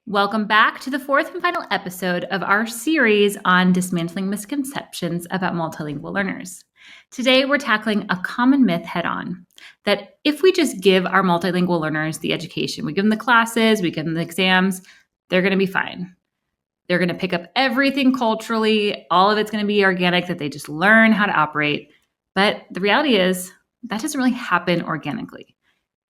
Welcome back to the fourth and final episode of our series on dismantling misconceptions about multilingual learners. Today, we're tackling a common myth head on that if we just give our multilingual learners the education, we give them the classes, we give them the exams, they're going to be fine. They're going to pick up everything culturally, all of it's going to be organic, that they just learn how to operate. But the reality is, that doesn't really happen organically.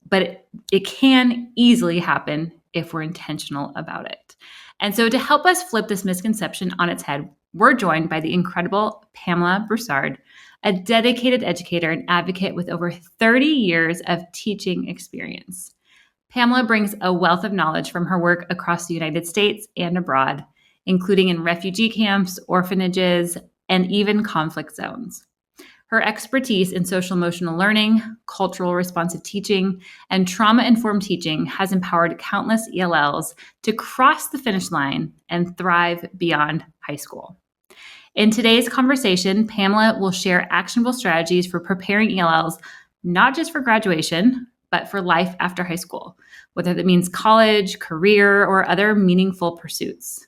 But it can easily happen if we're intentional about it. And so to help us flip this misconception on its head, we're joined by the incredible Pamela Broussard, a dedicated educator and advocate with over 30 years of teaching experience. Pamela brings a wealth of knowledge from her work across the United States and abroad, including in refugee camps, orphanages, and even conflict zones. Her expertise in social emotional learning, cultural responsive teaching, and trauma-informed teaching has empowered countless ELLs to cross the finish line and thrive beyond high school. In today's conversation, Pamela will share actionable strategies for preparing ELLs, not just for graduation, but for life after high school, whether that means college, career, or other meaningful pursuits.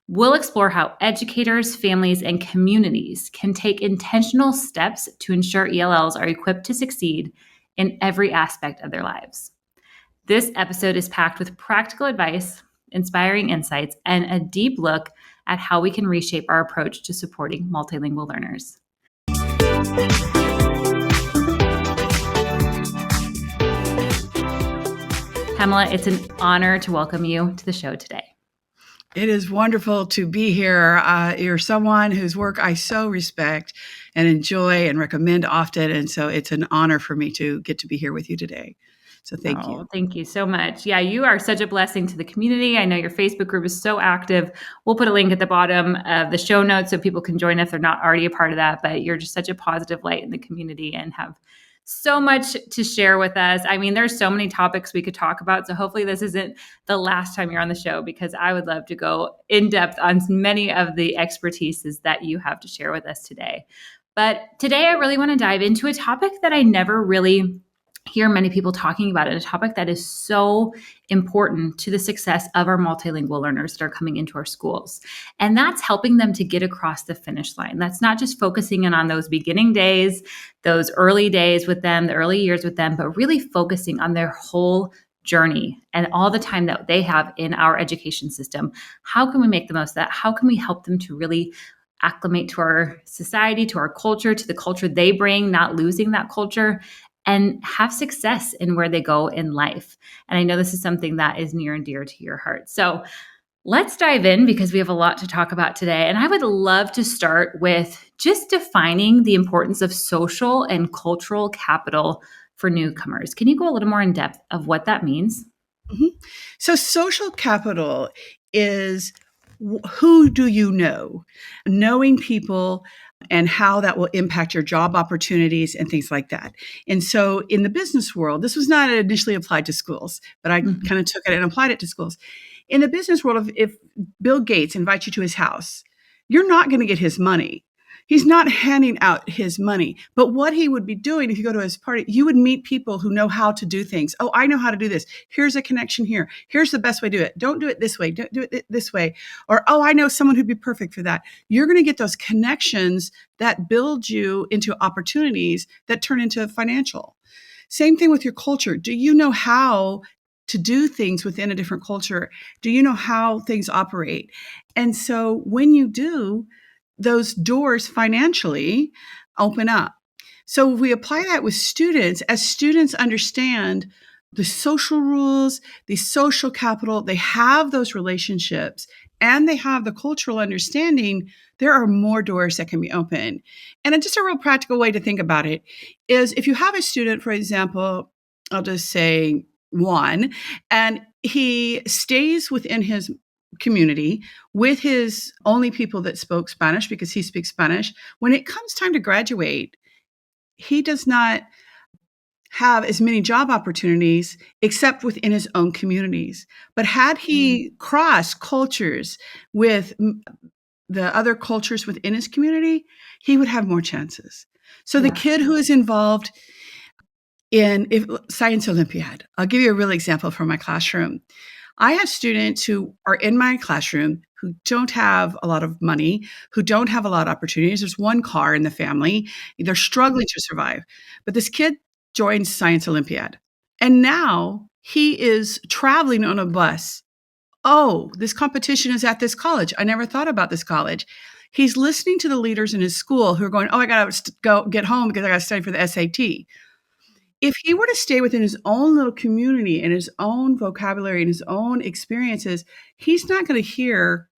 We'll explore how educators, families, and communities can take intentional steps to ensure ELLs are equipped to succeed in every aspect of their lives. This episode is packed with practical advice, inspiring insights, and a deep look at how we can reshape our approach to supporting multilingual learners. Pamela, it's an honor to welcome you to the show today. It is wonderful to be here. You're someone whose work I so respect and enjoy and recommend often. And so it's an honor for me to get to be here with you today. So thank you. Thank you so much. Yeah, you are such a blessing to the community. I know your Facebook group is so active. We'll put a link at the bottom of the show notes so people can join if they're not already a part of that. But you're just such a positive light in the community and have so much to share with us. I mean, there's so many topics we could talk about. So hopefully this isn't the last time you're on the show, because I would love to go in depth on many of the expertises that you have to share with us today. But today I really want to dive into a topic that I never really hear many people talking about, it, a topic that is so important to the success of our multilingual learners that are coming into our schools. And that's helping them to get across the finish line. That's not just focusing in on those beginning days, those early days with them, the early years with them, but really focusing on their whole journey and all the time that they have in our education system. How can we make the most of that? How can we help them to really acclimate to our society, to our culture, to the culture they bring, not losing that culture, and have success in where they go in life? And I know this is something that is near and dear to your heart. So let's dive in, because we have a lot to talk about today. And I would love to start with just defining the importance of social and cultural capital for newcomers. Can you go a little more in depth of what that means? Mm-hmm. So social capital is who do you know? Knowing people and how that will impact your job opportunities and things like that. And so in the business world, this was not initially applied to schools, but I kind of took it and applied it to schools. In the business world, if Bill Gates invites you to his house, you're not going to get his money. He's not handing out his money. But what he would be doing if you go to his party, you would meet people who know how to do things. Oh, I know how to do this. Here's a connection here. Here's the best way to do it. Don't do it this way. Don't do it this way. Or, oh, I know someone who'd be perfect for that. You're going to get those connections that build you into opportunities that turn into financial. Same thing with your culture. Do you know how to do things within a different culture? Do you know how things operate? And so when you do, those doors financially open up. So if we apply that with students, as students understand the social rules, the social capital, they have those relationships, and they have the cultural understanding, there are more doors that can be opened. And just a real practical way to think about it is, if you have a student, for example, I'll just say one, and he stays within his community with his only people that spoke Spanish because he speaks Spanish. When it comes time to graduate, he does not have as many job opportunities except within his own communities. But had he crossed cultures with the other cultures within his community, he would have more chances. So the kid who is involved in Science Olympiad, I'll give you a real example from my classroom. I have students who are in my classroom who don't have a lot of money, who don't have a lot of opportunities. There's one car in the family. They're struggling to survive. But this kid joined Science Olympiad. And now he is traveling on a bus. Oh, this competition is at this college. I never thought about this college. He's listening to the leaders in his school who are going, oh, I got to go get home because I got to study for the SAT. If he were to stay within his own little community and his own vocabulary and his own experiences, he's not going to hear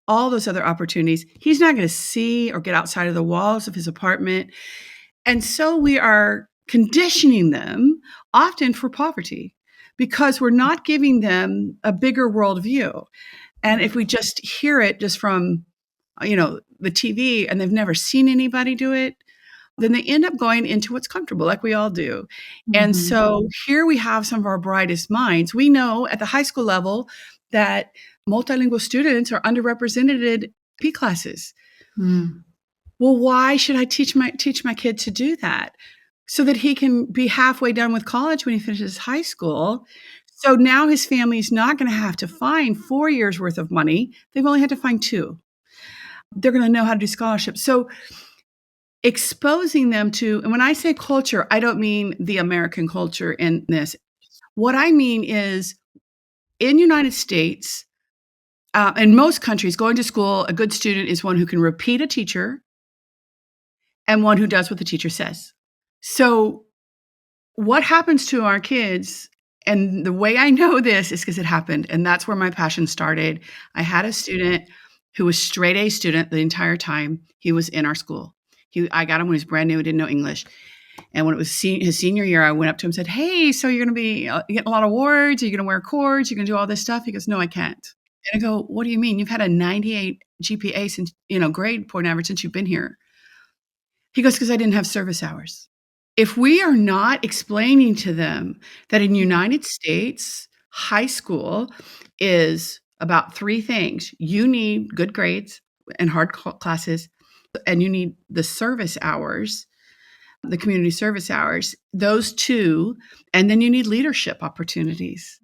all those other opportunities. He's not going to see or get outside of the walls of his apartment. And so we are conditioning them often for poverty because we're not giving them a bigger worldview. And if we just hear it just from, the TV and they've never seen anybody do it, then they end up going into what's comfortable, like we all do. And so here we have some of our brightest minds. We know at the high school level that multilingual students are underrepresented in P classes. Well, why should I teach my kid to do that? So that he can be halfway done with college when he finishes high school. So now his family's not going to have to find 4 years worth of money. They've only had to find 2. They're going to know how to do scholarships. So exposing them to, and when I say culture, I don't mean the American culture in this. What I mean is in United States, in most countries, going to school, a good student is one who can repeat a teacher and one who does what the teacher says. So what happens to our kids, and the way I know this is because it happened, and that's where my passion started. I had a student who was straight A student the entire time he was in our school. I got him when he was brand new, didn't know English. And when it was his senior year, I went up to him and said, hey, so you're going to be getting a lot of awards? Are you going to wear cords? You're going to do all this stuff? He goes, no, I can't. And I go, what do you mean? You've had a 98 GPA since, grade point average since you've been here. He goes, because I didn't have service hours. If we are not explaining to them that in the United States, high school is about 3 things. You need good grades and hard classes, and you need the service hours, the community service hours, those 2, and then you need leadership opportunities.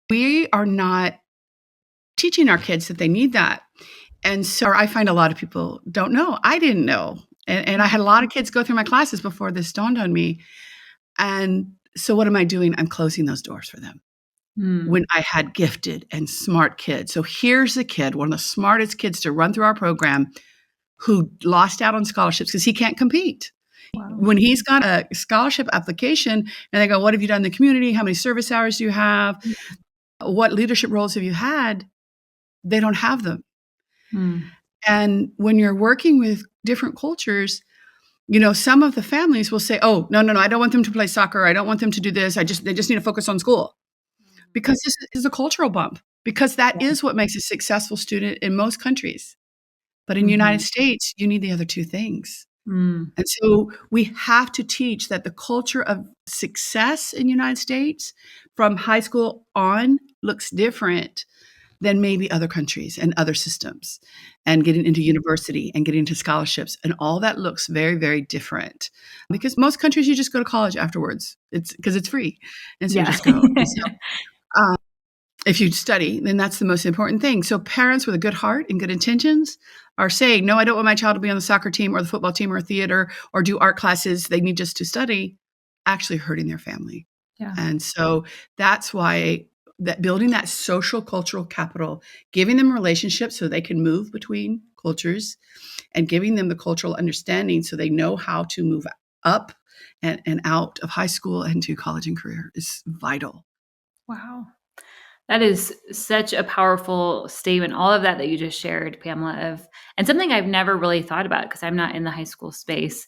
We are not teaching our kids that they need that. And so I find a lot of people don't know. I didn't know. And I had a lot of kids go through my classes before this dawned on me. And so what am I doing? I'm closing those doors for them. When I had gifted and smart kids. So here's a kid, one of the smartest kids to run through our program, who lost out on scholarships because he can't compete. Wow. When he's got a scholarship application and they go, what have you done in the community? How many service hours do you have? What leadership roles have you had? They don't have them. And when you're working with different cultures, some of the families will say, oh, no, I don't want them to play soccer. I don't want them to do this. They just need to focus on school. Because this is a cultural bump, because that is what makes a successful student in most countries. But in the United States, you need the other 2 things. And so we have to teach that the culture of success in the United States from high school on looks different than maybe other countries and other systems, and getting into university and getting into scholarships. And all that looks very, very different, because most countries, you just go to college afterwards. It's because it's free. And so you just go. If you study, then that's the most important thing. So parents with a good heart and good intentions are saying, no, I don't want my child to be on the soccer team or the football team or theater or do art classes. They need just to study, actually hurting their family. Yeah. And so that's why that building that social cultural capital, giving them relationships so they can move between cultures, and giving them the cultural understanding so they know how to move up and out of high school and to college and career is vital. Wow. That is such a powerful statement. All of that you just shared, Pamela, and something I've never really thought about because I'm not in the high school space.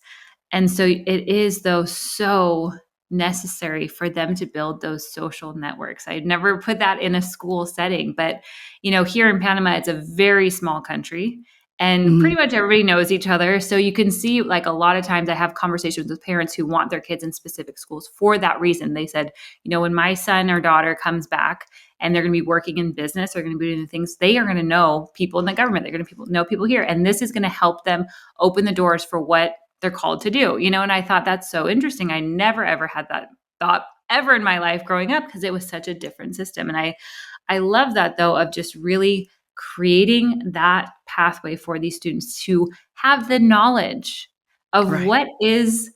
And so it is, though, so necessary for them to build those social networks. I'd never put that in a school setting, but, here in Panama, it's a very small country. And pretty much everybody knows each other. So you can see, like, a lot of times I have conversations with parents who want their kids in specific schools for that reason. They said, when my son or daughter comes back and they're going to be working in business, they're going to be doing things, they are going to know people in the government. They're going to know people here. And this is going to help them open the doors for what they're called to do, and I thought that's so interesting. I never, ever had that thought ever in my life growing up because it was such a different system. And I love that, though, of just really creating that pathway for these students to have the knowledge of Right. what is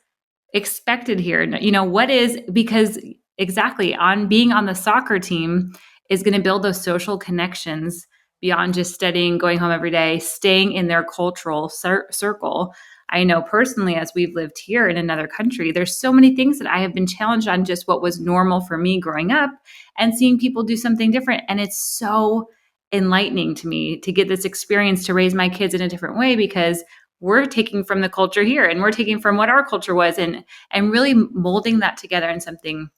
expected here. What is, because exactly on being on the soccer team is going to build those social connections beyond just studying, going home every day, staying in their cultural circle. I know personally, as we've lived here in another country, there's so many things that I have been challenged on just what was normal for me growing up and seeing people do something different. And it's so enlightening to me to get this experience to raise my kids in a different way, because we're taking from the culture here and we're taking from what our culture was, and really molding that together in something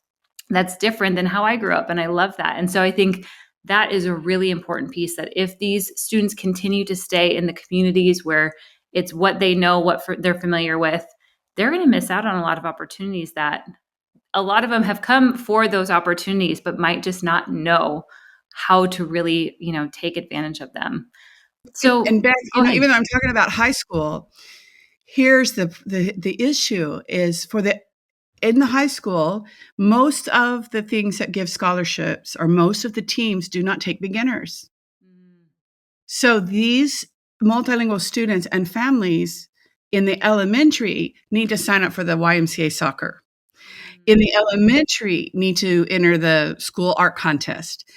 that's different than how I grew up. And I love that. And so I think that is a really important piece, that if these students continue to stay in the communities where it's what they know, they're familiar with, they're going to miss out on a lot of opportunities that a lot of them have come for those opportunities, but might just not know how to really, take advantage of them. So And Beth, go ahead. even though I'm talking about high school, here's the issue is in the high school, most of the things that give scholarships or most of the teams do not take beginners. So these multilingual students and families in the elementary need to sign up for the YMCA soccer. In the elementary, need to enter the school art contest.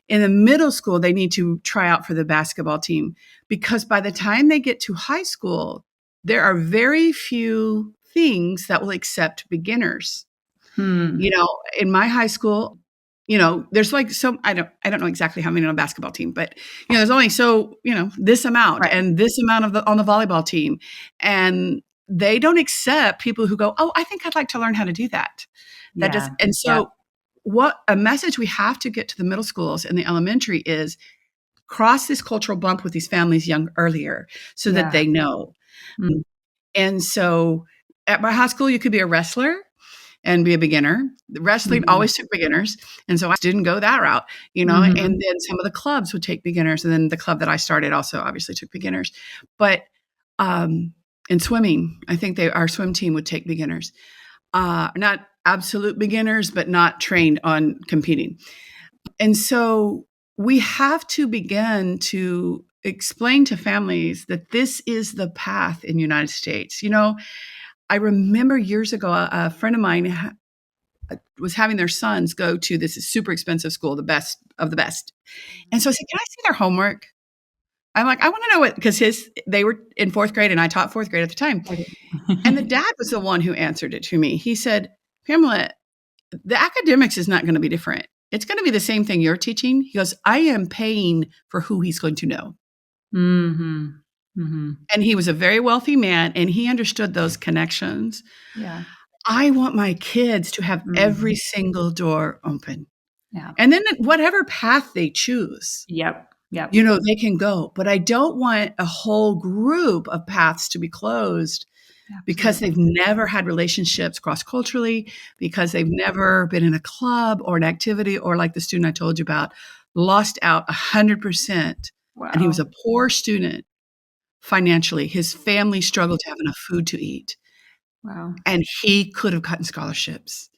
In the middle school, they need to try out for the basketball team, because by the time they get to high school, there are very few things that will accept beginners. Hmm. In my high school, there's like I don't know exactly how many on a basketball team, but there's only this amount Right. and this amount on the volleyball team. And they don't accept people who go, "Oh, I think I'd like to learn how to do that." Yeah. And Yeah. so what a message we have to get to the middle schools and the elementary is cross this cultural bump with these families earlier so that Yeah. they know. Mm. And so at my high school, you could be a wrestler and be a beginner. The wrestling Mhm. always took beginners. And so I didn't go that route, and Mhm. then some of the clubs would take beginners. And then the club that I started also obviously took beginners. But in swimming, I think our swim team would take beginners. Not absolute beginners, but not trained on competing. And so we have to begin to explain to families that this is the path in the United States. I remember years ago, a friend of mine was having their sons go to this super expensive school, the best of the best. And so I said, "Can I see their homework?" I'm like, "I want to know what," because they were in fourth grade and I taught fourth grade at the time. And the Okay. dad was the one who answered it to me. He said, "Pamela, the academics is not going to be different. It's going to be the same thing you're teaching." He goes, "I am paying for who he's going to know." Mhm. Mhm. And he was a very wealthy man and he understood those connections. Yeah. I want my kids to have every Mhm. single door open. Yeah. And then whatever path they choose, Yep. Yep. they can go. But I don't want a whole group of paths to be closed because they've Absolutely. never had relationships cross culturally, because they've never been in a club or an activity, or like the student I told you about, lost out 100%. And he was Wow. a poor student financially. His family struggled to have enough food to eat. Wow. And he could have gotten scholarships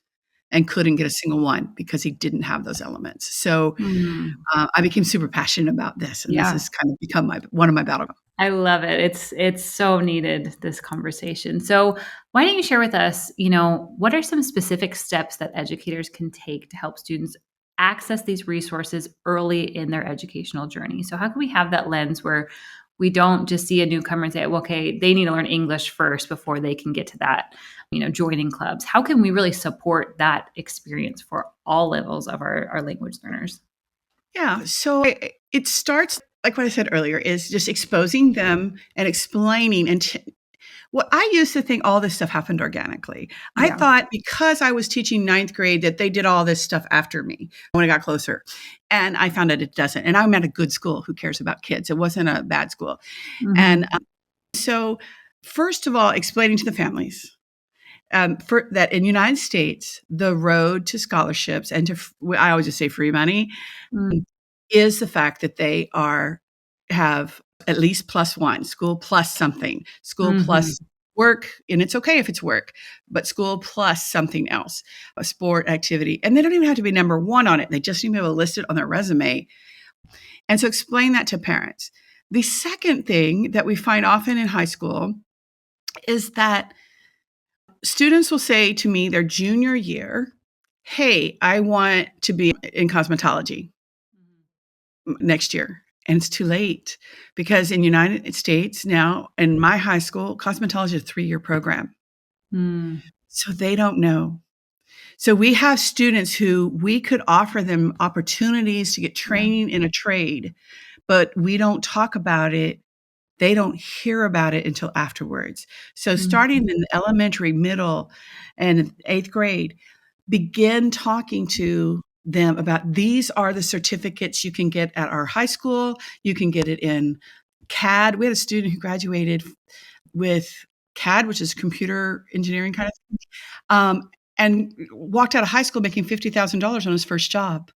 and couldn't get a single one because he didn't have those elements. So Mm. I became super passionate about this, and this Yeah. has kind of become one of my battlegrounds. I love it. It's so needed, this conversation. So, why don't you share with us, what are some specific steps that educators can take to help students access these resources early in their educational journey? So, how can we have that lens where we don't just see a newcomer and say, well, okay, they need to learn English first before they can get to that, joining clubs? How can we really support that experience for all levels of our language learners? Yeah. So it starts, like what I said earlier, is just exposing them and explaining. Well, I used to think all this stuff happened organically. I Yeah. thought because I was teaching ninth grade that they did all this stuff after me when I got closer. And I found out it doesn't. And I'm at a good school. Who cares about kids? It wasn't a bad school. And Hmm. so, first of all, explaining to the families for that in the United States, the road to scholarships and I always just say free money is the fact that they have at least plus one, school plus something, school Hmm. plus work, and it's okay if it's work, but school plus something else, a sport activity. And they don't even have to be number one on it. They just need to be able to list it on their resume. And so explain that to parents. The second thing that we find often in high school is that students will say to me their junior year, hey, I want to be in cosmetology next year. And it's too late because in the United States now, in my high school, cosmetology is a 3-year program. So they don't know. So we have students who we could offer them opportunities to get training in a trade, but we don't talk about it. They don't hear about it until afterwards. So starting in elementary, middle, and 8th grade, begin talking to them about these are the certificates you can get at our high school. You can get it in CAD. We had a student who graduated with CAD, which is computer engineering kind of thing, and walked out of high school making $50,000 on his first job,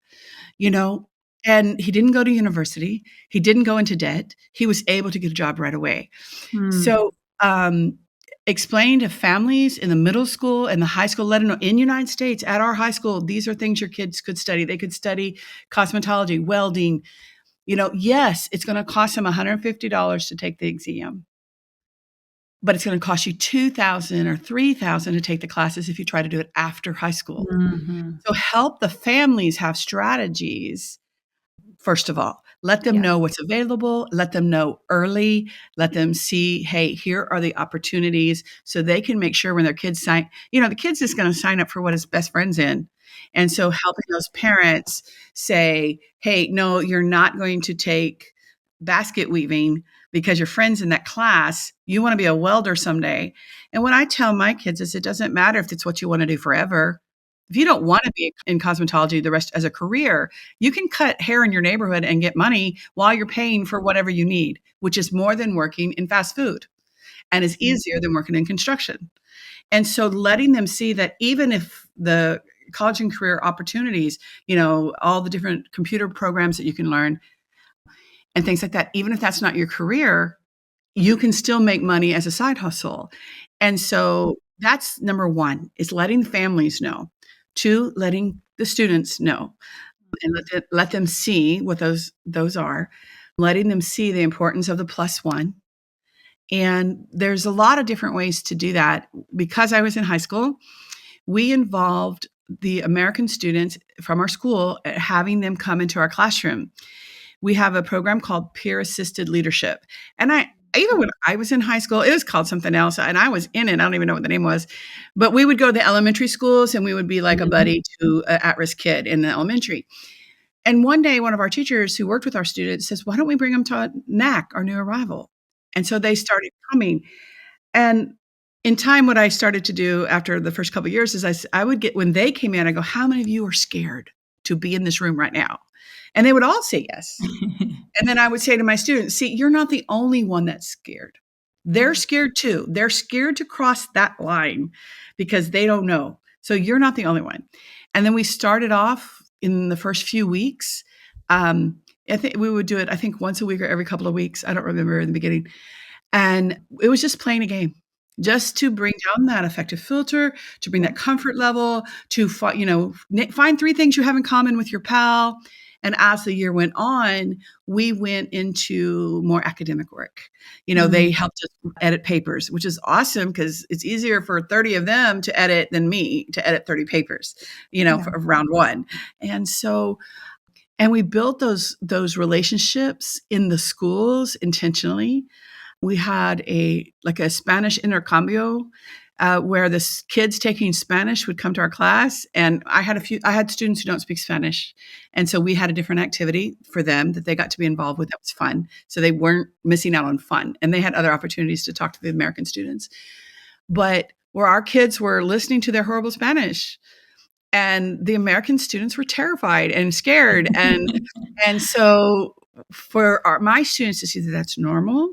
and he didn't go to university. He didn't go into debt. He was able to get a job right away. So explain to families in the middle school and the high school, let them know in the United States, at our high school, these are things your kids could study. They could study cosmetology, welding. Yes, it's going to cost them $150 to take the exam, but it's going to cost you $2,000 or $3,000 to take the classes if you try to do it after high school. So help the families have strategies. First of all, let them know what's available, let them know early, let them see, hey, here are the opportunities so they can make sure when their kids sign, the kid's just going to sign up for what his best friend's in. And so helping those parents say, hey, no, you're not going to take basket weaving because your friend's in that class. You want to be a welder someday. And what I tell my kids is it doesn't matter if it's what you want to do forever. If you don't want to be in cosmetology the rest as a career, you can cut hair in your neighborhood and get money while you're paying for whatever you need, which is more than working in fast food and is easier than working in construction. And so letting them see that even if the college and career opportunities, all the different computer programs that you can learn and things like that, even if that's not your career, you can still make money as a side hustle. And so that's number one, is letting families know. 2, letting the students know and let them see what those are, letting them see the importance of the +1. And there's a lot of different ways to do that. Because I was in high school, we involved the American students from our school, having them come into our classroom. We have a program called Peer Assisted Leadership. And even when I was in high school, it was called something else, and I was in it. I don't even know what the name was. But we would go to the elementary schools, and we would be like a buddy to an at-risk kid in the elementary. And one day, one of our teachers who worked with our students says, why don't we bring them to NAC, our new arrival? And so they started coming. And in time, what I started to do after the first couple of years is I would get, when they came in, I go, how many of you are scared to be in this room right now? And they would all say yes. And then I would say to my students, see, you're not the only one that's scared. They're scared too. They're scared to cross that line because they don't know. So you're not the only one. And then we started off in the first few weeks. I think we would do it, once a week or every couple of weeks. I don't remember in the beginning. And it was just playing a game, just to bring down that affective filter, to bring that comfort level, to find 3 things you have in common with your pal. And as the year went on, we went into more academic work. They helped us edit papers, which is awesome because it's easier for 30 of them to edit than me to edit 30 papers, for round 1. And so, and we built those relationships in the schools intentionally. We had a Spanish intercambio where the kids taking Spanish would come to our class, and I had students who don't speak Spanish, and so we had a different activity for them that they got to be involved with. That was fun, so they weren't missing out on fun, and they had other opportunities to talk to the American students. But where our kids were listening to their horrible Spanish, and the American students were terrified and scared, and so for my students to see that that's normal.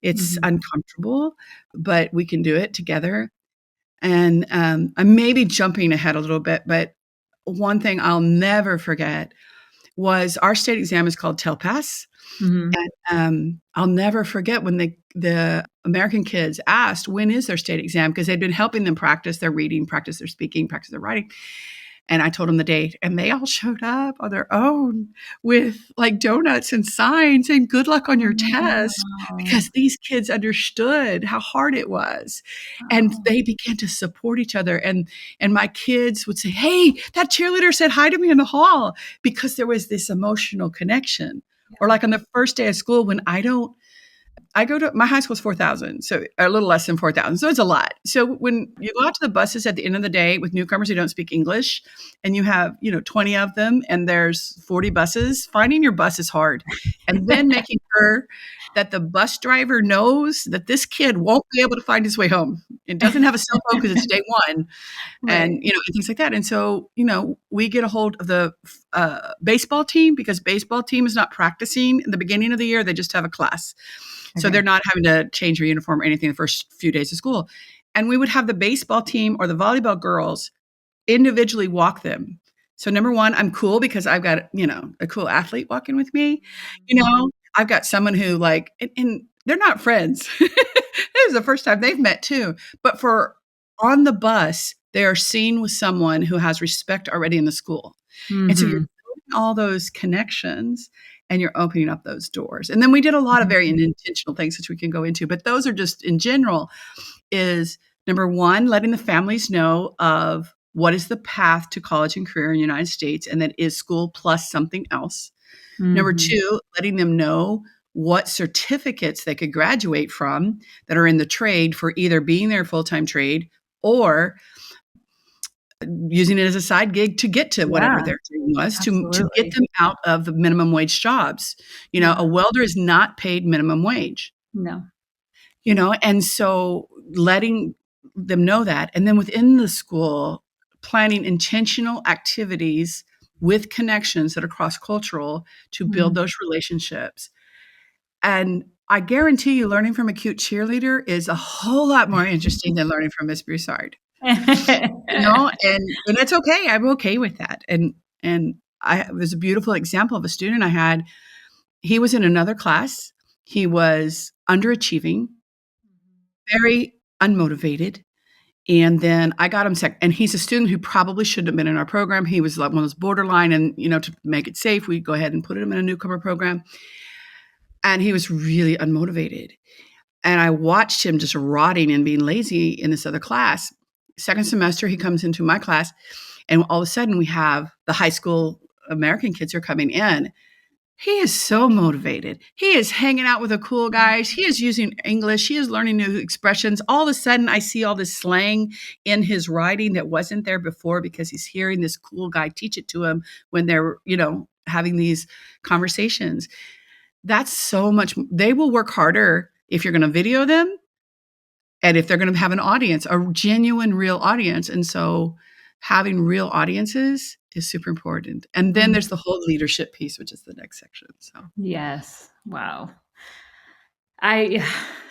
It's uncomfortable, but we can do it together. And I may be jumping ahead a little bit, but one thing I'll never forget was our state exam is called TELPAS. And I'll never forget when the American kids asked, when is their state exam? Because they'd been helping them practice their reading, practice their speaking, practice their writing. And I told them the date, and they all showed up on their own with like donuts and signs and good luck on your test, Wow. because these kids understood how hard it was. And Wow. they began to support each other. And my kids would say, "Hey, that cheerleader said hi to me in the hall," because there was this emotional connection. Or like on the first day of school, when I go to my high school's 4,000, so a little less than 4,000. So it's a lot. So when you go out to the buses at the end of the day with newcomers who don't speak English, and you have, 20 of them, and there's 40 buses, finding your bus is hard. And then making sure that the bus driver knows that this kid won't be able to find his way home. It doesn't have a cell phone because it's day one, and, Right. and things like that. And so, we get a hold of the baseball team, because baseball team is not practicing in the beginning of the year. They just have a class. So Okay. they're not having to change their uniform or anything the first few days of school. And we would have the baseball team or the volleyball girls individually walk them. So number one, I'm cool because I've got, a cool athlete walking with me. I've got someone who and they're not friends. This is the first time they've met too. But for on the bus, they are seen with someone who has respect already in the school. And so you're Mhm. building all those connections, and you're opening up those doors. And then we did a lot of very Mhm. intentional things, which we can go into, but those are just in general is number one, letting the families know of what is the path to college and career in the United States, and that is school plus something else. Number Mhm. two, letting them know what certificates they could graduate from that are in the trade for either being their full-time trade or using it as a side gig to get to whatever Yeah, their dream was, to get absolutely. them out of the minimum wage jobs. Yeah. A welder is not paid minimum wage, No. and so letting them know that. And then within the school, planning intentional activities with connections that are cross cultural to build Mhm. those relationships. And I guarantee you, learning from a cute cheerleader is a whole lot more interesting than learning from Miss Broussard. And it's okay. I'm okay with that. And I it was a beautiful example of a student I had. He was in another class. He was underachieving, very unmotivated. And then I got him and he's a student who probably shouldn't have been in our program. He was like one of those borderline, and to make it safe, we go ahead and put him in a newcomer program. And he was really unmotivated. And I watched him just rotting and being lazy in this other class. Second semester, he comes into my class, and all of a sudden, we have the high school American kids are coming in. He is so motivated. He is hanging out with the cool guys. He is using English. He is learning new expressions. All of a sudden, I see all this slang in his writing that wasn't there before, because he's hearing this cool guy teach it to him when they're, having these conversations. That's so much. They will work harder if you're going to video them, and if they're going to have an audience, a genuine, real audience. And so having real audiences is super important. And then there's Mhm. the whole leadership piece, which is the next section. So Yes. Wow. I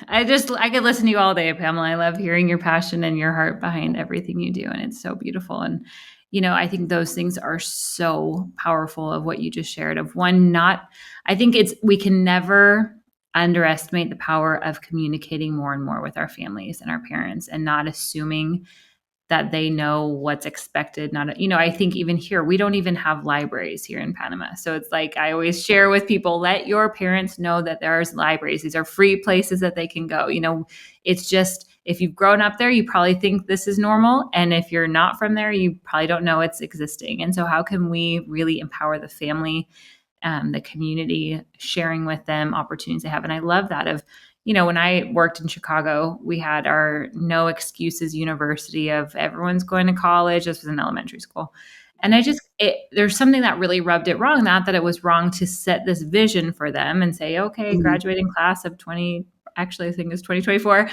I could listen to you all day, Pamela. I love hearing your passion and your heart behind everything you do, and it's so beautiful. And I think those things are so powerful of what you just shared. Of one, not I think it's we can never underestimate the power of communicating more and more with our families and our parents, and not assuming that they know what's expected. Not, I think even here, we don't even have libraries here in Panama. So it's like I always share with people, let your parents know that there's libraries. These are free places that they can go. It's just, if you've grown up there, you probably think this is normal. And if you're not from there, you probably don't know it's existing. And so how can we really empower the family, the community, sharing with them opportunities they have? And I love that of, when I worked in Chicago, we had our no excuses university of everyone's going to college. This was in elementary school. And there's something that really rubbed it wrong. Not that it was wrong to set this vision for them and say, okay, mhm. graduating class of 20, actually, I think it's 2024.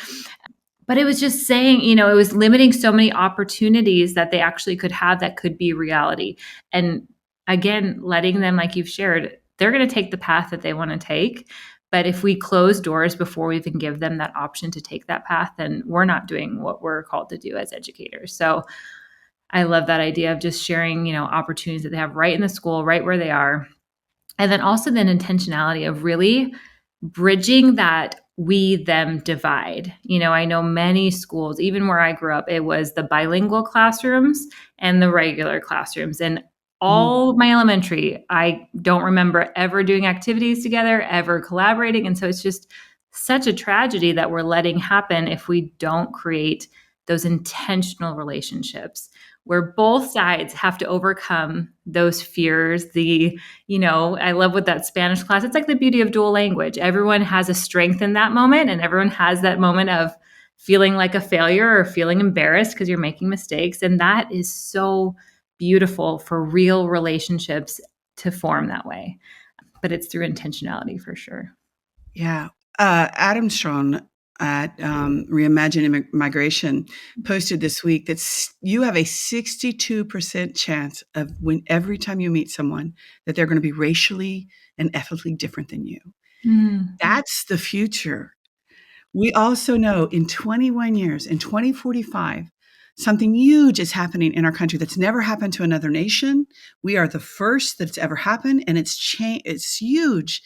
But it was just saying, it was limiting so many opportunities that they actually could have that could be reality. And again, letting them, like you've shared, they're going to take the path that they want to take. But if we close doors before we even give them that option to take that path, then we're not doing what we're called to do as educators. So I love that idea of just sharing, opportunities that they have right in the school, right where they are. And then also then intentionality of really bridging that we-them divide. I know many schools, even where I grew up, it was the bilingual classrooms and the regular classrooms. And all of my elementary, I don't remember ever doing activities together, ever collaborating. And so it's just such a tragedy that we're letting happen if we don't create those intentional relationships where both sides have to overcome those fears. I love with that Spanish class. It's like the beauty of dual language. Everyone has a strength in that moment, and everyone has that moment of feeling like a failure or feeling embarrassed because you're making mistakes. And that is so beautiful for real relationships to form that way. But it's through intentionality for sure. Yeah. Adam Strong at Reimagine Migration posted this week that you have a 62% chance of every time you meet someone that they're going to be racially and ethnically different than you. That's the future. We also know in 21 years, in 2045, something huge is happening in our country that's never happened to another nation. We are the first that's ever happened, and it's huge.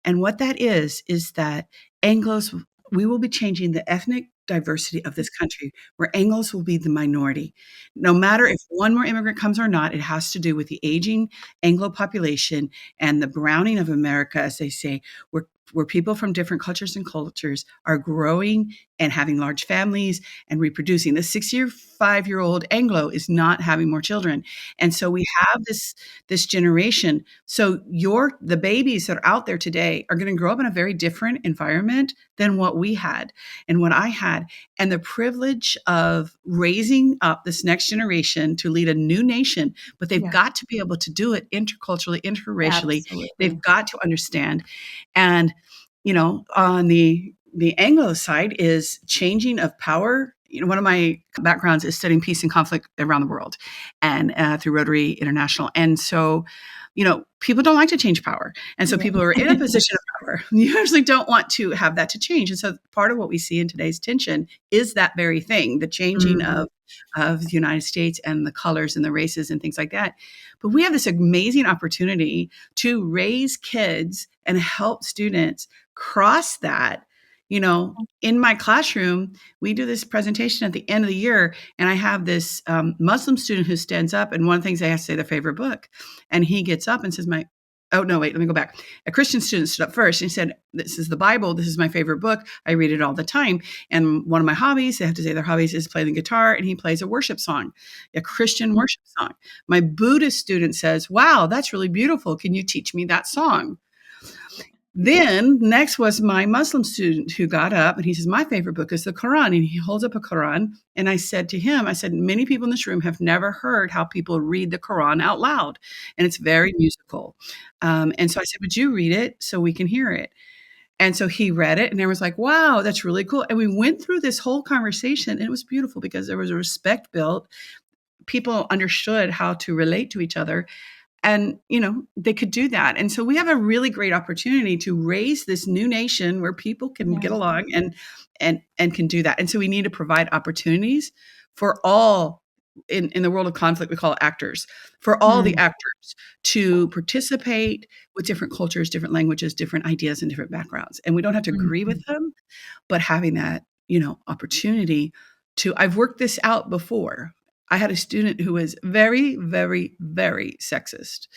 And what that is that Anglos, we will be changing the ethnic diversity of this country, where Anglos will be the minority. No matter if one more immigrant comes or not, it has to do with the aging Anglo population and the browning of America, as they say, where people from different cultures are growing and having large families and reproducing. The 65-year-old Anglo is not having more children. And so we have this generation. So the babies that are out there today are going to grow up in a very different environment than what we had and what I had. And the privilege of raising up this next generation to lead a new nation, but they've got to be able to do it interculturally, interracially. Absolutely. They've got to understand. And, on the Anglo side is changing of power. One of my backgrounds is studying peace and conflict around the world and through Rotary International. And so, people don't like to change power. And so people who are in a position of power usually don't want to have that to change. And so part of what we see in today's tension is that very thing, the changing of the United States and the colors and the races and things like that. But we have this amazing opportunity to raise kids and help students cross that. In my classroom, we do this presentation at the end of the year, and I have this Muslim student who stands up, and one of the things they have to say their favorite book, and he gets up and says, let me go back. A Christian student stood up first and he said, "This is the Bible. This is my favorite book. I read it all the time. And one of my hobbies," they have to say their hobbies, "is playing the guitar," and he plays a worship song, a Christian worship song. My Buddhist student says, "Wow, that's really beautiful. Can you teach me that song?" Then next was my Muslim student who got up and he says, "My favorite book is the Quran." And he holds up a Quran. And I said to him, "Many people in this room have never heard how people read the Quran out loud. And it's very musical." And so I said, "Would you read it so we can hear it?" And so he read it and everyone was like, "Wow, that's really cool." And we went through this whole conversation and it was beautiful because there was a respect built. People understood how to relate to each other. And, they could do that. And so we have a really great opportunity to raise this new nation where people can get along and can do that. And so we need to provide opportunities for all in the world of conflict, we call it actors, for all the actors to participate with different cultures, different languages, different ideas, and different backgrounds. And we don't have to agree with them, but having that, opportunity I've worked this out before. I had a student who was very, very, very sexist.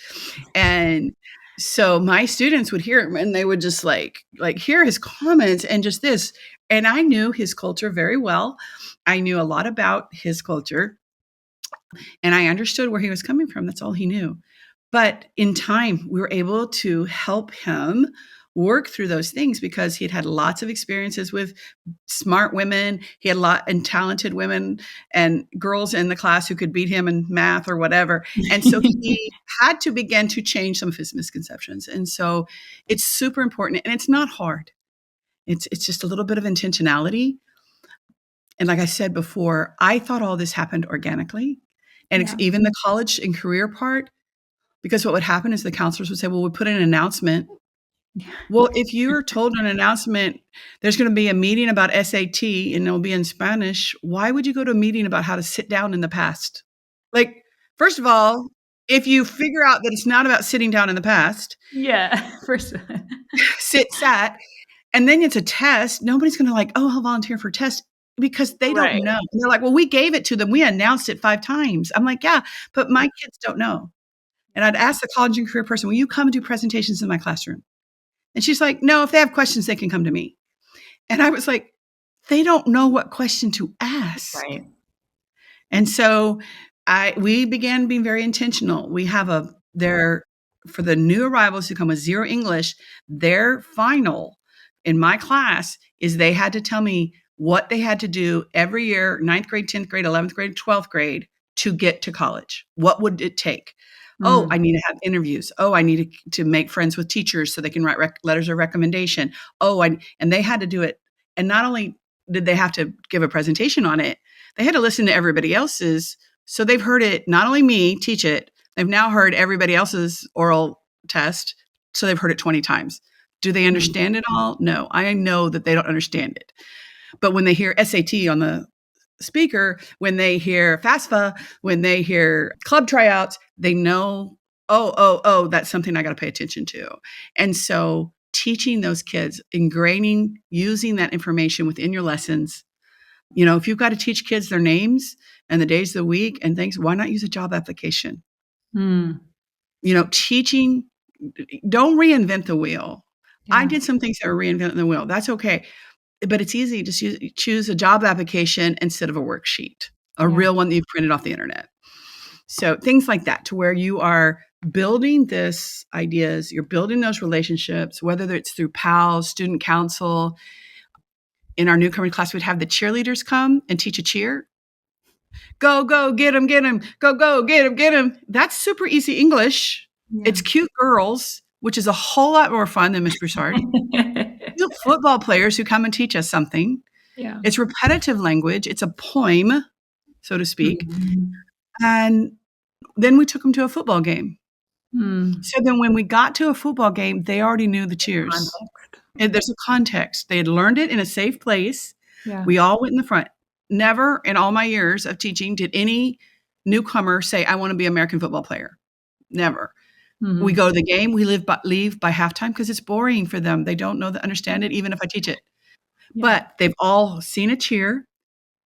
And so my students would hear him and they would just like hear his comments and just this. And I knew his culture very well. I knew a lot about his culture and I understood where he was coming from. That's all he knew. But in time, we were able to help him work through those things because he'd had lots of experiences with smart women. He had and talented women and girls in the class who could beat him in math or whatever. And so he had to begin to change some of his misconceptions. And so it's super important and it's not hard. It's just a little bit of intentionality. And like I said before, I thought all this happened organically. And it's even the college and career part, because what would happen is the counselors would say, "Well, we put in an announcement." Well, if you're told an announcement, there's going to be a meeting about SAT and it'll be in Spanish, why would you go to a meeting about how to sit down in the past? Like, first of all, if you figure out that it's not about sitting down in the past, First. sat, And then it's a test. Nobody's going to like, oh, I'll volunteer for a test because they don't Right. know. And they're like, well, we gave it to them. We announced it 5 times. I'm like, yeah, but my kids don't know. And I'd ask the college and career person, will you come and do presentations in my classroom? And she's like, no, if they have questions, they can come to me. And I was like, they don't know what question to ask. Right. And so we began being very intentional. We have for the new arrivals who come with 0 English, their final in my class is they had to tell me what they had to do every year, 9th grade, 10th grade, 11th grade, 12th grade to get to college. What would it take? Oh, I need to have interviews. Oh, I need to make friends with teachers so they can write letters of recommendation. And they had to do it. And not only did they have to give a presentation on it, they had to listen to everybody else's. So they've heard it, not only me teach it, they've now heard everybody else's oral test. So they've heard it 20 times. Do they understand it all? No, I know that they don't understand it. But when they hear SAT on the speaker, when they hear FAFSA, when they hear club tryouts, they know, oh, that's something I got to pay attention to. And so teaching those kids, ingraining, using that information within your lessons. If you've got to teach kids their names and the days of the week and things, why not use a job application? Teaching, don't reinvent the wheel. Yeah. I did some things that were reinventing the wheel. That's okay. But it's easy to choose a job application instead of a worksheet, a real one that you've printed off the internet. So things like that, to where you are building this ideas, you're building those relationships, whether it's through PALS, student council. In our newcomer class, we'd have the cheerleaders come and teach a cheer. Go, get them, get them. Go, get them. That's super easy English. Yeah. It's cute girls, which is a whole lot more fun than Miss Broussard. Cute football players who come and teach us something. Yeah. It's repetitive language. It's a poem, so to speak. Mm-hmm. And then we took them to a football game. So then when we got to a football game, they already knew the cheers. And there's a context. They had learned it in a safe place. Yeah. We all went in the front. Never in all my years of teaching did any newcomer say, I want to be an American football player. Never. Mm-hmm. We go to the game. We leave by halftime because it's boring for them. They don't understand it, even if I teach it. Yeah. But they've all seen a cheer.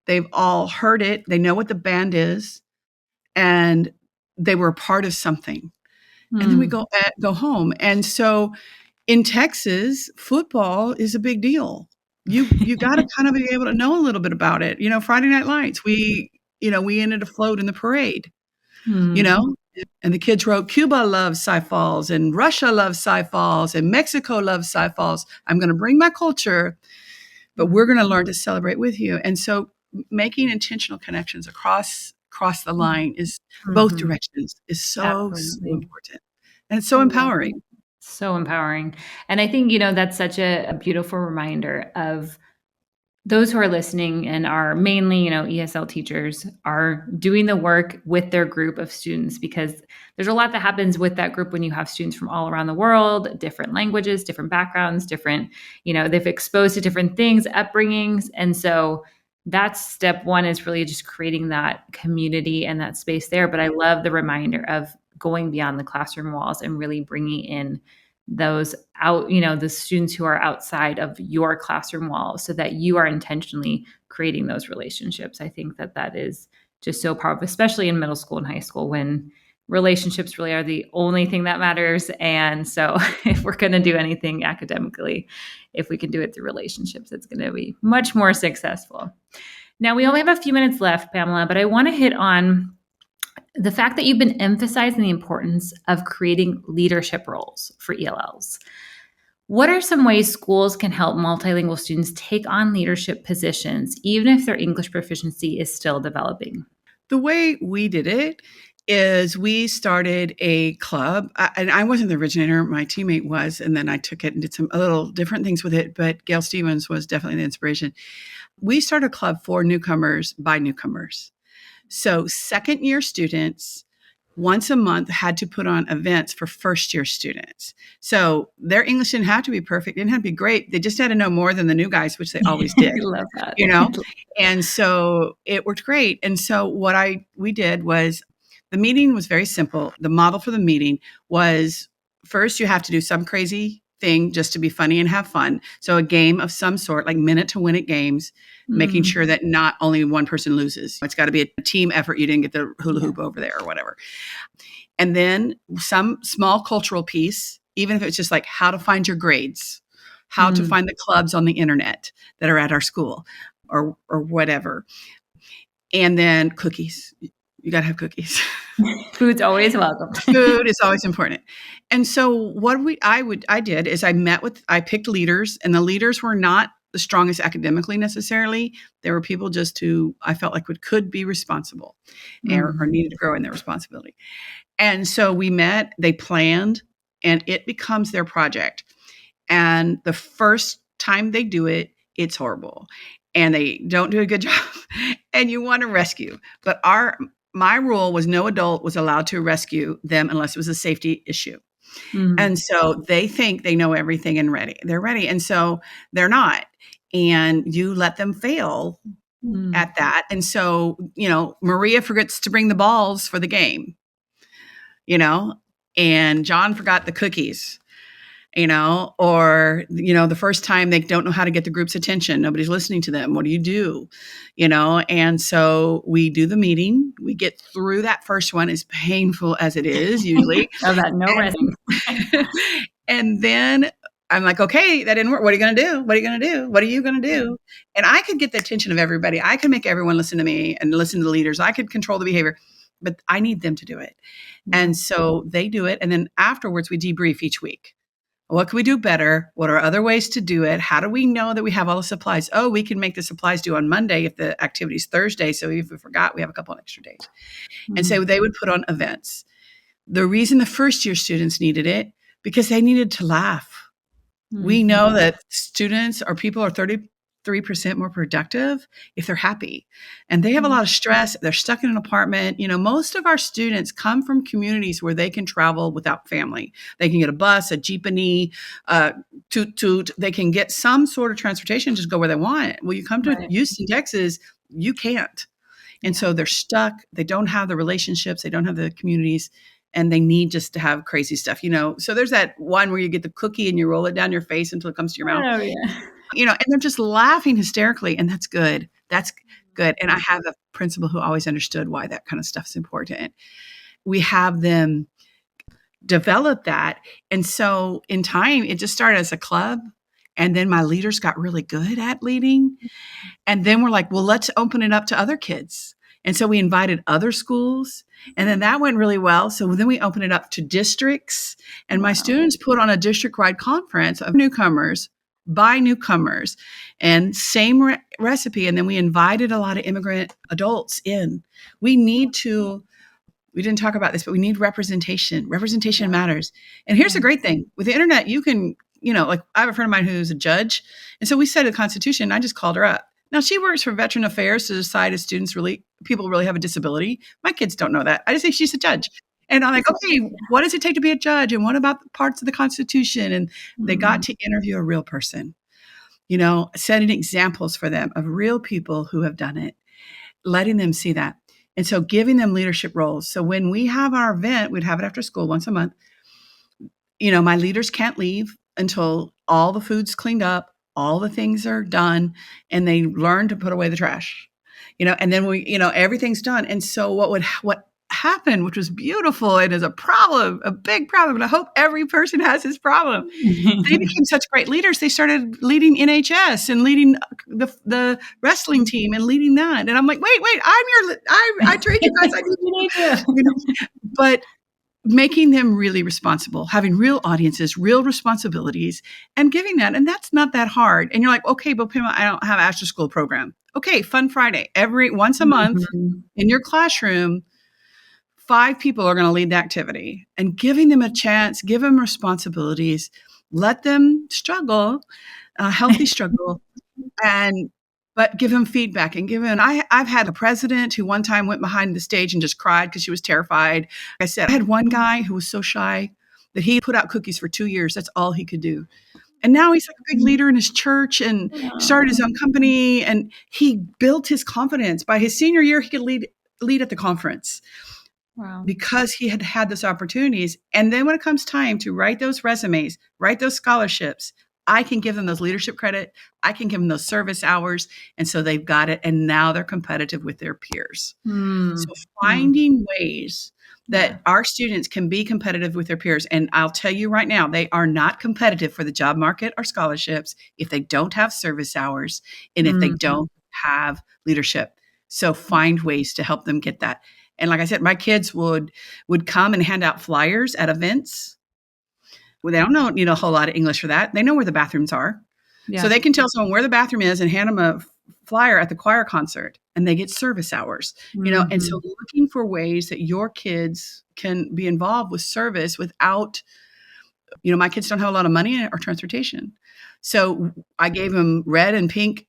They've all heard it. They know what the band is. And they were a part of something. Mm. And then we go home. And so in Texas, football is a big deal. You got to kind of be able to know a little bit about it. Friday Night Lights, we ended afloat in the parade, and the kids wrote, Cuba loves Cy Falls and Russia loves Cy Falls and Mexico loves Cy Falls. I'm going to bring my culture, but we're going to learn to celebrate with you. And so making intentional connections across the line is both directions is so important. And it's so empowering. So empowering. And I think, that's such a beautiful reminder of those who are listening and are mainly, ESL teachers are doing the work with their group of students, because there's a lot that happens with that group when you have students from all around the world, different languages, different backgrounds, different, they've exposed to different things, upbringings. And so that's step one, is really just creating that community and that space there. But I love the reminder of going beyond the classroom walls and really bringing in those out, the students who are outside of your classroom walls, so that you are intentionally creating those relationships. I think that is just so powerful, especially in middle school and high school, when relationships really are the only thing that matters. And so if we're going to do anything academically, if we can do it through relationships, it's going to be much more successful. Now, we only have a few minutes left, Pamela, but I want to hit on the fact that you've been emphasizing the importance of creating leadership roles for ELLs. What are some ways schools can help multilingual students take on leadership positions, even if their English proficiency is still developing? The way we did it is we started a club, and I wasn't the originator, my teammate was, and then I took it and did a little different things with it, but Gail Stevens was definitely the inspiration. We started a club for newcomers by newcomers. So second year students once a month had to put on events for first year students. So their English didn't have to be perfect, didn't have to be great. They just had to know more than the new guys, which they always did. I love that. And so it worked great. And so what we did was, the meeting was very simple. The model for the meeting was, first you have to do some crazy thing just to be funny and have fun. So a game of some sort, like minute to win it games, making sure that not only one person loses. It's got to be a team effort. You didn't get the hula hoop over there or whatever. And then some small cultural piece, even if it's just like how to find your grades, how to find the clubs on the internet that are at our school or whatever. And then cookies. You got to have cookies. Food's always welcome. Food is always important. And so what I did is I picked leaders, and the leaders were not the strongest academically necessarily. There were people just who I felt like could be responsible or needed to grow in their responsibility. And so we met, they planned, and it becomes their project. And the first time they do it, it's horrible. And they don't do a good job. And you want to rescue. But my rule was no adult was allowed to rescue them unless it was a safety issue. And so they think they know everything and they're ready. And so they're not. And you let them fail at that. And so, Maria forgets to bring the balls for the game, and John forgot the cookies, or, the first time they don't know how to get the group's attention. Nobody's listening to them. What do you do? And so we do the meeting. We get through that first one, as painful as it is usually. And then I'm like, okay, that didn't work. What are you going to do? What are you going to do? What are you going to do? And I could get the attention of everybody. I could make everyone listen to me and listen to the leaders. I could control the behavior, but I need them to do it. And so they do it. And then afterwards we debrief each week. What can we do better? What are other ways to do it? How do we know that we have all the supplies? Oh, we can make the supplies due on Monday if the activity's Thursday. So if we forgot, we have a couple of extra days. And so they would put on events. The reason the first year students needed it, because they needed to laugh. We know that students or people are 33% more productive if they're happy. And they have a lot of stress. They're stuck in an apartment. Most of our students come from communities where they can travel without family. They can get a bus, a jeepney, toot. They can get some sort of transportation, just go where they want. Well, you come to Houston, Texas, you can't. And so they're stuck. They don't have the relationships. They don't have the communities. And they need just to have crazy stuff, So there's that one where you get the cookie and you roll it down your face until it comes to your mouth. Oh, yeah. And they're just laughing hysterically. And that's good. That's good. And I have a principal who always understood why that kind of stuff is important. We have them develop that. And so in time, it just started as a club. And then my leaders got really good at leading. And then we're like, well, let's open it up to other kids. And so we invited other schools, and then that went really well. So then we opened it up to districts, and my students put on a district-wide conference of newcomers by newcomers, and same recipe. And then we invited a lot of immigrant adults in. We didn't talk about this, but we need representation. Representation matters. And here's the great thing. With the internet, you can, like I have a friend of mine who's a judge. And so we studied the Constitution, and I just called her up. Now, she works for Veteran Affairs to decide if people really have a disability. My kids don't know that. I just say she's a judge. And I'm like, okay, what does it take to be a judge? And what about the parts of the Constitution? And they got to interview a real person, setting examples for them of real people who have done it, letting them see that. And so giving them leadership roles. So when we have our event, we'd have it after school once a month. My leaders can't leave until all the food's cleaned up, all the things are done, and they learn to put away the trash, and then everything's done. And so what happened, which was beautiful, it is a big problem, and I hope every person has this problem. They became such great leaders. They started leading NHS and leading the wrestling team and leading that. And I'm like, wait, I trained you guys. I need you. But making them really responsible, having real audiences, real responsibilities, and giving that. And that's not that hard. And you're like, okay, but Pamela, I don't have an after school program. Okay, Fun Friday. Once a month in your classroom, 5 people are going to lead the activity, and giving them a chance, give them responsibilities, let them struggle, healthy struggle, but give them feedback and I've had a president who one time went behind the stage and just cried because she was terrified. Like I said, I had one guy who was so shy that he put out cookies for 2 years. That's all he could do. And now he's like a big leader in his church and started his own company, and he built his confidence. By his senior year, he could lead at the conference. Wow. because he had had those opportunities. And then when it comes time to write those resumes, write those scholarships, I can give them those leadership credit. I can give them those service hours. And so they've got it. And now they're competitive with their peers. So finding ways Yeah. that our students can be competitive with their peers. And I'll tell you right now, they are not competitive for the job market or scholarships if they don't have service hours and if they don't have leadership. So find ways to help them get that. And like I said, my kids would come and hand out flyers at events. Well, they don't know, a whole lot of English for that. They know where the bathrooms are. Yeah. So they can tell someone where the bathroom is and hand them a flyer at the choir concert, and they get service hours, and so looking for ways that your kids can be involved with service without, my kids don't have a lot of money or transportation. So I gave them red and pink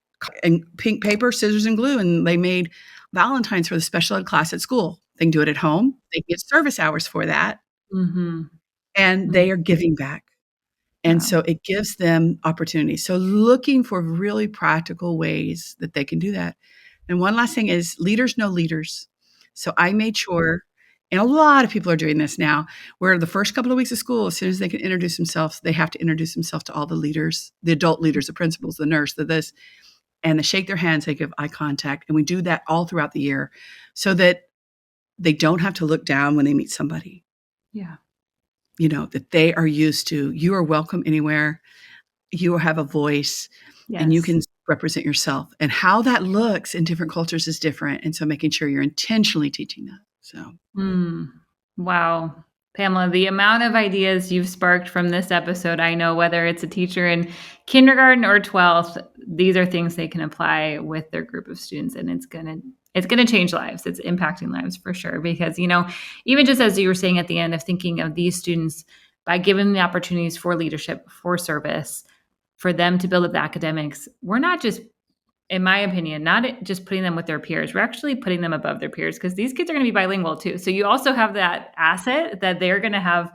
paper, scissors and glue, and they made Valentines for the special ed class at school. They can do it at home. They get service hours for that, and they are giving back. And so it gives them opportunities. So looking for really practical ways that they can do that. And one last thing is leaders know leaders. So I made sure, and a lot of people are doing this now, where the first couple of weeks of school, as soon as they can introduce themselves, they have to introduce themselves to all the leaders, the adult leaders, the principals, the nurse, the this, and they shake their hands, they give eye contact. And we do that all throughout the year so that they don't have to look down when they meet somebody. Yeah. That they are used to, you are welcome anywhere, you have a voice, and you can represent yourself. And how that looks in different cultures is different. And so making sure you're intentionally teaching that. So. Wow. Pamela, the amount of ideas you've sparked from this episode, I know whether it's a teacher in kindergarten or 12th, these are things they can apply with their group of students, and it's going to change lives. It's impacting lives for sure. Because, even just as you were saying at the end of thinking of these students, by giving them the opportunities for leadership, for service, for them to build up the academics, we're not just, in my opinion, not just putting them with their peers, we're actually putting them above their peers, because these kids are going to be bilingual too. So you also have that asset that they're going to have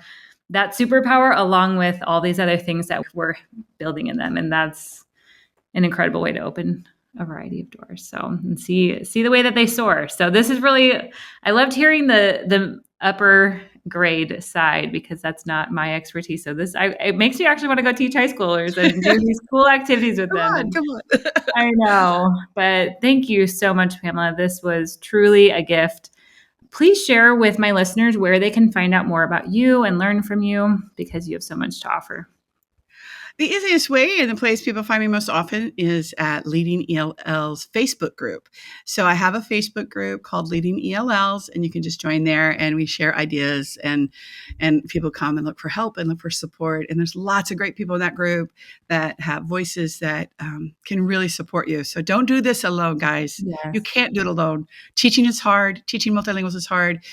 that superpower along with all these other things that we're building in them. And that's an incredible way to open a variety of doors. So, and see the way that they soar. So this is really, I loved hearing the upper grade side, because that's not my expertise. So it makes you actually want to go teach high schoolers and do these cool activities with them. Come on. I know, but thank you so much, Pamela. This was truly a gift. Please share with my listeners where they can find out more about you and learn from you, because you have so much to offer. The easiest way, and the place people find me most often, is at Leading ELLs Facebook group. So I have a Facebook group called Leading ELLs, and you can just join there, and we share ideas, and people come and look for help and look for support. And there's lots of great people in that group that have voices that can really support you. So don't do this alone, guys. Yes. You can't do it alone. Teaching is hard. Teaching multilinguals is hard.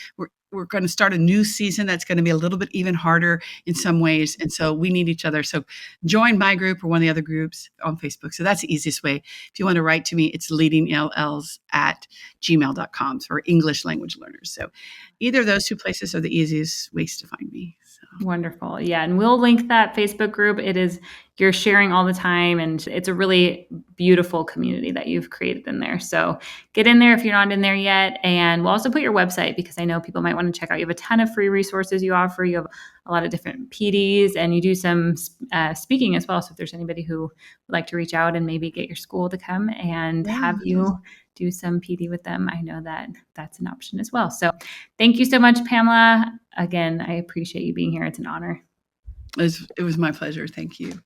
We're going to start a new season that's going to be a little bit even harder in some ways. And so we need each other. So join my group or one of the other groups on Facebook. So that's the easiest way. If you want to write to me, it's leadingells@gmail.com for English language learners. So either of those two places are the easiest ways to find me. So. Wonderful. Yeah. And we'll link that Facebook group. You're sharing all the time, and it's a really beautiful community that you've created in there. So get in there if you're not in there yet. And we'll also put your website, because I know people might want to check out. You have a ton of free resources you offer. You have a lot of different PDs, and you do some speaking as well. So if there's anybody who would like to reach out and maybe get your school to come and have you do some PD with them, I know that that's an option as well. So thank you so much, Pamela. Again, I appreciate you being here. It's an honor. It was my pleasure. Thank you.